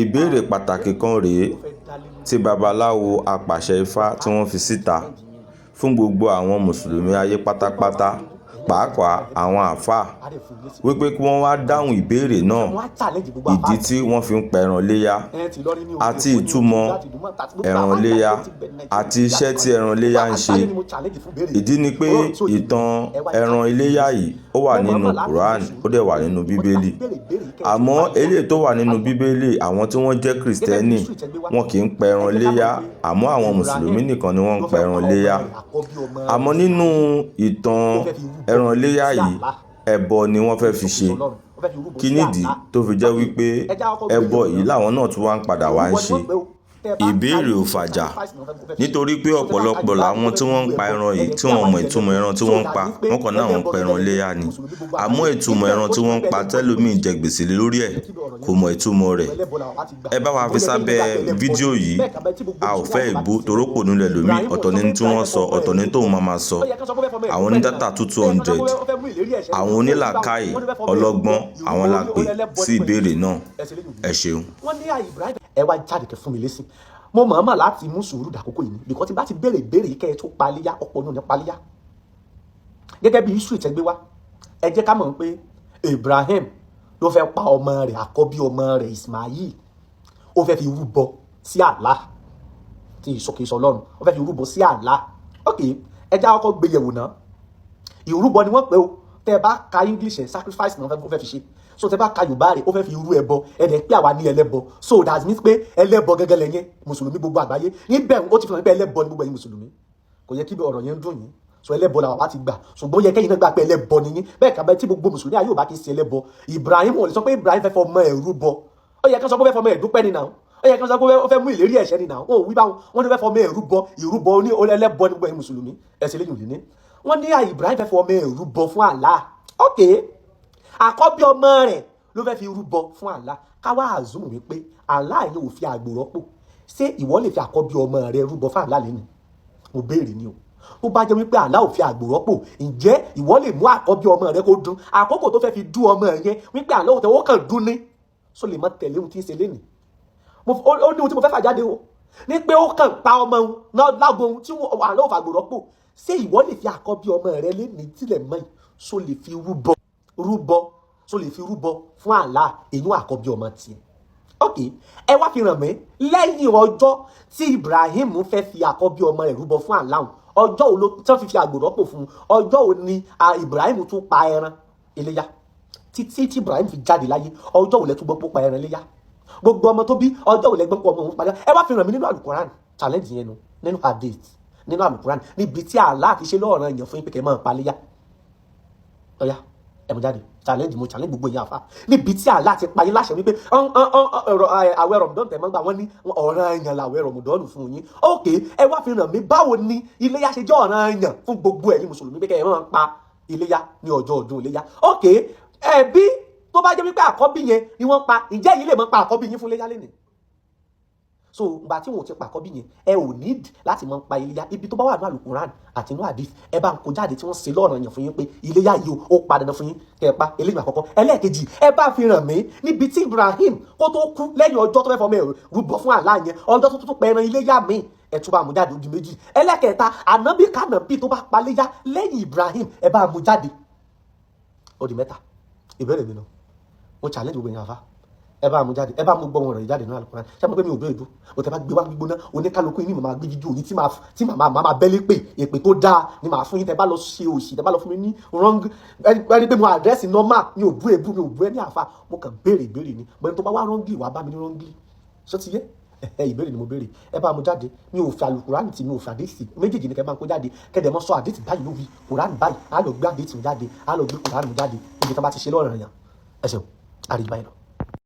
Ìbéèrè pàtàkì kan rèé tí Babalawo apàṣẹ Ifá tí wọ́n fi síta fún gbogbo àwọn Mùsùlùmí ayé pátápátá, pàápàá àwọn àáfàá, wípé kí wọ́n wá dáhùn ìbéèrè náà, ìdí tí wọ́n fi ń pa ẹran iléyá, àti ìtumọ̀ ẹran iléyá, àti iṣẹ́ tí ẹran iléyá ń ṣe. Ìdí ni pé ìtàn ẹran iléyá yìí ó wà nínú Quran, ó dẹ̀ wà nínú Bíbélì. Àmọ́ eléyìí tó wà nínú Bíbélì, àwọn tí wọ́n jẹ́ Kristẹni wọn kì í pa ẹran iléyá, àmọ́ àwọn Mùsùlùmí nìkan ni wọ́n ń pa ẹran iléyá. Àmọ́ nínú ìtàn ẹran iléyá yìí, ẹbọ ni wọ́n fẹ́ fi ṣe. Kí nìdí tó fi jẹ́ wípé ẹbọ yìí làwọn náà tún wá ń padà wá ń ṣe? Ìbéèrè ò fàjà, nítorí pé ọ̀pọ̀lọpọ̀ làwọn tí wọ́n ń pa ẹran yìí tí wọ́n mọ ìtumọ̀ ẹran tí wọ́n ń pa, wọ́n kàn náà wọ́n ń pa ẹran iléyá ni. Àmọ́ ìtumọ̀ ẹran tí wọ́n ń pa tẹ́lòmíì jẹ gbèsè lé lórí ẹ̀ kò mọ ìtumọ̀ rẹ̀. Ẹ bá wa fi sábẹ́ fídíò yìí, a ò fẹ́ ìbú torópò nílẹ̀ lómi, ọ̀tọ̀ ni tí wọ́n sọ, ọ̀tọ̀ ni tóun máa sọ. Àwọn oní dátà 200, àwọn onílàákàyè ọlọ́gbọ́n, àwọn la pè sí ìbéèrè náà. Ẹ ṣeun. Ẹ wá jáde kẹ fún mi lésì. Mo mọ̀ọ́mọ̀ láti mú sùúrù dàkókò yìí bìkọ́ tí bá ti béèrè ìbéèrè yìí kẹ́ ẹ tó paléyá, ọ̀pọ̀ nínú paléyá. Gẹ́gẹ́ bí iṣu ìtẹ́gbé wá, ẹ jẹ́ ká mọ̀ pé Ibrahim ló fẹ́ pa ọmọ rẹ̀ àkọ́bí ọmọ rẹ̀ Ismail, ó fẹ́ fi rúbọ sí Allah, tí ìsọkèsọ Ọlọ́run, ó fẹ́ fi rúbọ sí Allah. Ok, ẹ já ọkọ̀ gbé yẹ̀wò náà. Ìrúbọ ni wọ́n pè ó, tẹ́ ẹ bá ka English ẹ̀ sacrifice náà ó fẹ́ fi ṣe. So tẹ́ bá ka Yorùbá rẹ̀ ó fẹ́ fi rú ẹbọ, ẹ̀dẹ̀ pé àwa ní ẹlẹ́bọ. So that means pé ẹlẹ́bọ gẹ́gẹ́ lẹ́yìn Mùsùlùmí gbogbo àgbáyé. Níbẹ̀ ó ti fi hàn pé ẹlẹ́bọ ni gbogbo ẹ̀yin Mùsùlùmí. Kò yẹ kí ọ̀rọ̀ yẹn dùn yín. So ẹlẹ́bọ làwọn bá ti gbà. Ṣùgbọ́n ó yẹ kẹ́yìn náà gbà pé ẹlẹ́bọ ni yín. Bẹ́ẹ̀ kàbẹ́ tí gbogbo Mùsùlùmí ayé ò bá kí ṣe ẹlẹ́bọ. Ibrahim ò lè sọ pé Ibrahim fẹ́ fọmọ ẹ̀ rúbọ. Ó yẹ kí wọ́n sọ pé ó fẹ́ fọmọ ẹ̀ dúpẹ́ ni náà. Ó yẹ kí wọ́n sọ pé ó fẹ́ mú ìlérí ẹ̀ṣẹ̀ ni náà. Ó wí báwọn, wọ́n ní fẹ́ fọmọ ẹ̀ rúbọ, ìrúbọ ní ẹlẹ́bọ ní gbogbo ẹ̀yin Mùsùlùmí. Ẹ̀sìn lẹ́yìn òní ní. Wọ́n ní Ibrahim fẹ́ fọmọ ẹ̀ rúbọ fún Allah. Ok, àkọ́bí ọmọ rẹ̀ ló fẹ́ fi rúbọ fún Allah. Káwá àzùmù wípé Allah yìí ò fi àgbò rọ́pò. Ṣé ìwọ lè fi àkọ́bí ọmọ rẹ rúbọ fún Allah lẹ́nu? Mo béèrè ni o. Tó bá jẹ́ wípé Allah ò fi àgbò rọ́pò, ǹjẹ́ ìwọ lè mú àkọ́bí ọmọ rẹ kó dún? Àkókò tó fẹ́ fi dún ọmọ yẹn wípé Allah ò tẹ ó kàn dún ní. So lè má tẹ̀lé ohun tí ń ṣe lénìí. Ó ní ohun tí mo fẹ́ fà jáde o. Ní pé ó kàn pa ọmọ òun náà lágbo ohun tí Allah ò fi àgbò rọ́pò. Ṣé ìwọ lè fi àkọ́bí ọmọ rẹ lénìí tílẹ̀ mọ́ yìí? So lè fi rúbọ. So lè fi rúbọ fún Allah èyí àkọ́bí ọmọ tiẹ̀. Ok, ẹ wá fi ràn mí lẹ́yìn ọjọ́ tí Ibrahim fẹ́ fi àkọ́bí ọmọ rẹ̀ rúbọ fún Allah, ọjọ́ wo ló tán fi àgbò rọ́pò fún, ọjọ́ wo ni Ibrahim tún pa ẹran iléyá títí tí Ibrahim fi jáde láyé, ọjọ́ wo lẹ tún gbọ́ pé ó pa ẹran iléyá? Gbogbo ọmọ tó bí, ọjọ́ wo lẹ gbọ́ pé ọmọ òun padà? Ẹ wá fi ràn mí nínú Al-Quran, challenge yẹn nu, nínú hadith, nínú Al-Quran, níbi tí Allah ti ṣe lọ́ọ̀ràn èèyàn fún yín pé kẹ́ máa pa iléyá. Ọ̀yá ẹ mú jáde, challenge gbogbo èèyàn àfa, níbi tí Allah ti pa yín láṣẹ wípé àwẹ̀ Ramadan tẹ̀ mọ́ gbà wọ́n ní ọ̀ràn èèyàn làwẹ̀ Ramadan fún yín. Ok, ẹ wá fi ràn mí báwo ni iléyá ṣe jẹ́ ọ̀ràn èèyàn fún gbogbo ẹ̀yin Mùsùlùmí pé kẹ́ ẹ máa pa iléyá ní ọjọ́ ọdún iléyá. Ok, ẹbí tó bá jẹ́ wípé àkọ́bí yẹn ni wọ́n pa, ǹjẹ́ yìí lè máa pa àkọ́bí yín fún iléyá lẹ́nìí? So ìgbà tí wọn ò ti pa àkọ́bí yẹn, ẹ ò need láti máa pa iléyá. Ibi tó bá wà ní Al-Quran àti inú hadith, ẹ bá ń kó jáde tí wọ́n ṣe lọ́rọ̀ yẹn fún yín pé iléyá yìí ó pa dandan fún yín kẹ́ ẹ pa. Eléyìí àkọ́kọ́. Ẹlẹ́ẹ̀kejì, ẹ bá fi ràn mí níbi tí Ibrahim kó tó kú lẹ́yìn ọjọ́ tó fẹ́ fọmọ ẹ̀ rúbọ fún Allah yẹn, ọjọ́ tó tún pa ẹran iléyá mi, ẹ tún bá mú jáde, ó di méjì. Ẹlẹ́ẹ̀kẹta, ànábì kànábì tó bá pa iléyá lẹ́yìn Ibrahim, ẹ bá mú jáde, ó di mẹ́ta. Ìbéèrè mi náà, mo challenge gbogbo èèyàn àfa, ẹ bá mú jáde, ẹ bá mú gbọ́ wọn rẹ̀ jáde nínú Al-Quran. Ṣé mo pé mi ò bẹ́ẹ̀ bú? O tẹ bá gbé wá gbígbóná, oníkálukú yín ni màá gbé fídíò yín tí màá bẹ́lẹ́ pé èpè tó dáa ni màá fún yín. Tẹ bá lọ ṣe òṣì, tẹ bá lọ fún mi ní wrong, ẹni pé mo àdírẹ́sì normal, mi ò bú èbú, mi ò bú ẹni àfa, mo kàn béèrè ìbéèrè ni. Mo ní tó bá wá wrongly wá bá mi ní wrongly. Ṣé ti yé? Ìbéèrè ni mo béèrè, ẹ bá mú jáde. Mi ò fi Al-Quran tí mi ò fi àdéhìsì méjèèjì ni kẹ́ bá ń kó jáde. Kẹ́dẹ̀ mọ́ sọ àdéhìsì báyìí lórí Quran báyìí, á lọ gbé àdéhìsì jáde, á lọ gbé Quran jáde, ibi tí wọ́n bá ti ṣe lọ́rọ̀ yẹn. Ẹ ṣeun, àríyá báyìí lọ.